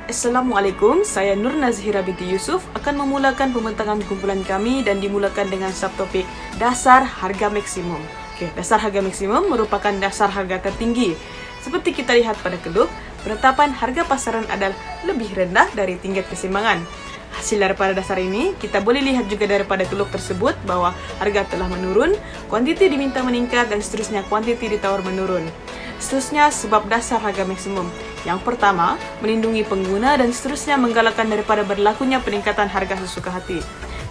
Assalamualaikum, saya Nur Nazhira binti Yusuf akan memulakan pembentakan kumpulan kami dan dimulakan dengan subtopik dasar harga maksimum. Dasar harga maksimum merupakan dasar harga tertinggi. Seperti kita lihat pada keduk, penetapan harga pasaran adalah lebih rendah dari tingkat keseimbangan. Hasil daripada dasar ini, kita boleh lihat juga daripada keluk tersebut bahawa harga telah menurun, kuantiti diminta meningkat dan seterusnya kuantiti ditawar menurun. Seterusnya sebab dasar harga maksimum. Yang pertama, melindungi pengguna dan seterusnya menggalakkan daripada berlakunya peningkatan harga sesuka hati.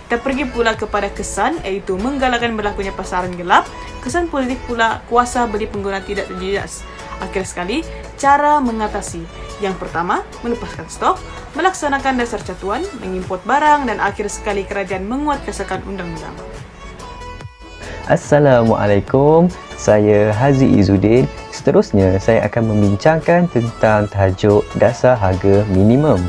Kita pergi pula kepada kesan, iaitu menggalakkan berlakunya pasaran gelap. Kesan politik pula, kuasa beli pengguna tidak terjejas. Akhir sekali, cara mengatasi. Yang pertama, melepaskan stok, melaksanakan dasar catuan, mengimport barang, dan akhir sekali kerajaan menguat kesakan undang-undang. Assalamualaikum, saya Hazi Izzuddin. Seterusnya, saya akan membincangkan tentang tajuk dasar harga minimum.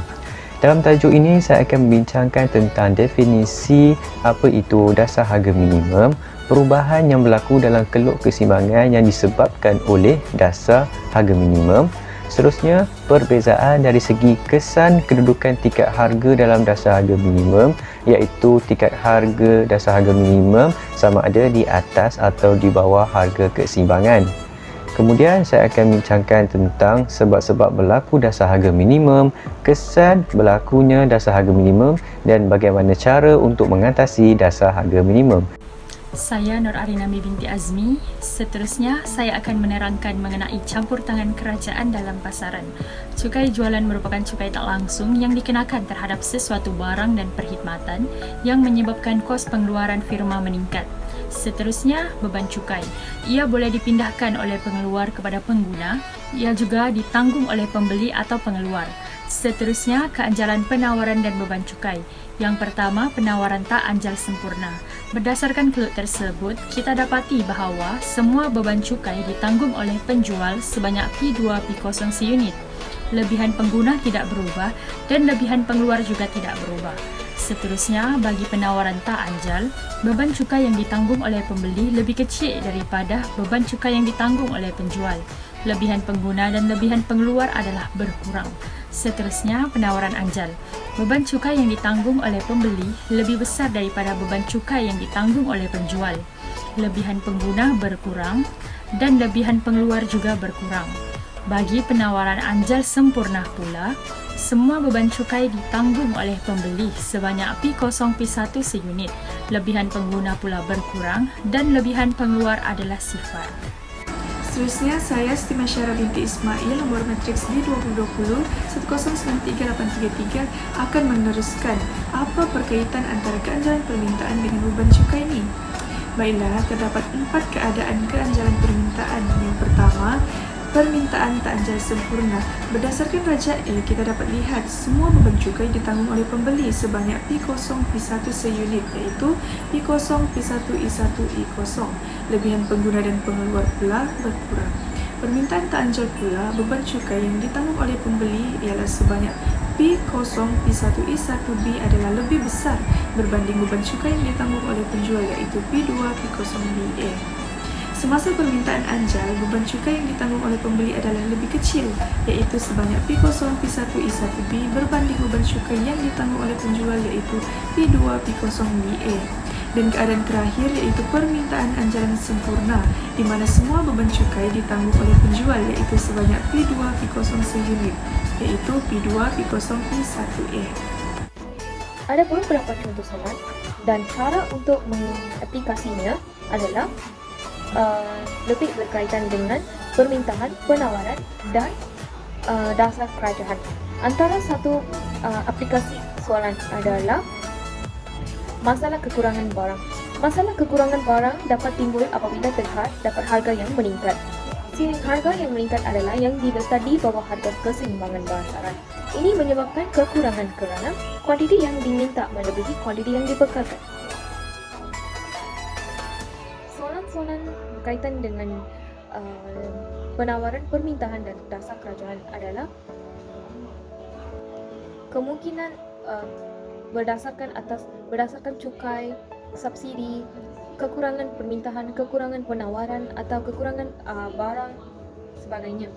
Dalam tajuk ini, saya akan membincangkan tentang definisi apa itu dasar harga minimum, perubahan yang berlaku dalam keluk keseimbangan yang disebabkan oleh dasar harga minimum. Seterusnya, perbezaan dari segi kesan kedudukan tingkat harga dalam dasar harga minimum, iaitu tingkat harga dasar harga minimum sama ada di atas atau di bawah harga keseimbangan. Kemudian saya akan bincangkan tentang sebab-sebab berlaku dasar harga minimum, kesan berlakunya dasar harga minimum dan bagaimana cara untuk mengatasi dasar harga minimum. Saya Nur Arinami binti Azmi. Seterusnya, saya akan menerangkan mengenai campur tangan kerajaan dalam pasaran. Cukai jualan merupakan cukai tak langsung yang dikenakan terhadap sesuatu barang dan perkhidmatan yang menyebabkan kos pengeluaran firma meningkat. Seterusnya, beban cukai. Ia boleh dipindahkan oleh pengeluar kepada pengguna. Ia juga ditanggung oleh pembeli atau pengeluar. Seterusnya, keanjalan penawaran dan beban cukai. Yang pertama, penawaran tak anjal sempurna. Berdasarkan keluk tersebut, kita dapati bahawa semua beban cukai ditanggung oleh penjual sebanyak P2 P0 seunit. Lebihan pengguna tidak berubah dan lebihan pengeluar juga tidak berubah. Seterusnya, bagi penawaran tak anjal, beban cukai yang ditanggung oleh pembeli lebih kecil daripada beban cukai yang ditanggung oleh penjual. Lebihan pengguna dan lebihan pengeluar adalah berkurang. Seterusnya, penawaran anjal. Beban cukai yang ditanggung oleh pembeli lebih besar daripada beban cukai yang ditanggung oleh penjual. Lebihan pengguna berkurang dan lebihan pengeluar juga berkurang. Bagi penawaran anjal sempurna pula, semua beban cukai ditanggung oleh pembeli sebanyak P0 P1 seunit. Lebihan pengguna pula berkurang dan lebihan pengeluar adalah sifar. Seterusnya, saya Siti Masyara binti Ismail, nomor matriks D2020 1093833 akan meneruskan apa perkaitan antara keanjalan permintaan dengan beban cukai ini. Baiklah, terdapat 4 keadaan keanjalan permintaan. Yang pertama, permintaan tak anjal sempurna. Berdasarkan Raja A, kita dapat lihat semua beban cukai ditanggung oleh pembeli sebanyak P0 P1 seunit, iaitu P0 P1 I1 I0. Lebihan pengguna dan pengeluar pula berkurang. Permintaan tak anjal pula, beban cukai yang ditanggung oleh pembeli ialah sebanyak P0 P1 I1 B adalah lebih besar berbanding beban cukai yang ditanggung oleh penjual, iaitu P2 P0 BA. Semasa permintaan anjal, beban cukai yang ditanggung oleh pembeli adalah lebih kecil, iaitu sebanyak P0 P1 I1 B berbanding beban cukai yang ditanggung oleh penjual, iaitu P2 P0 BA. Dan keadaan terakhir iaitu permintaan anjalan sempurna, di mana semua beban cukai ditanggung oleh penjual, iaitu sebanyak P2 P0 seunit, iaitu P2 P0 I1A. Ada beberapa contoh soalan dan cara untuk mengaplikasinya adalah lebih berkaitan dengan permintaan, penawaran dan dasar kerajaan. Antara satu aplikasi soalan adalah masalah kekurangan barang. Masalah kekurangan barang dapat timbul apabila terlihat dapat harga yang meningkat. Siring harga yang meningkat adalah yang diletak di bawah harga keseimbangan pasaran. Ini menyebabkan kekurangan kerana kuantiti yang diminta melebihi kuantiti yang dibekalkan. Soalan-soalan berkaitan dengan penawaran, permintaan dan dasar kerajaan adalah kemungkinan berdasarkan cukai, subsidi, kekurangan permintaan, kekurangan penawaran atau kekurangan barang sebagainya.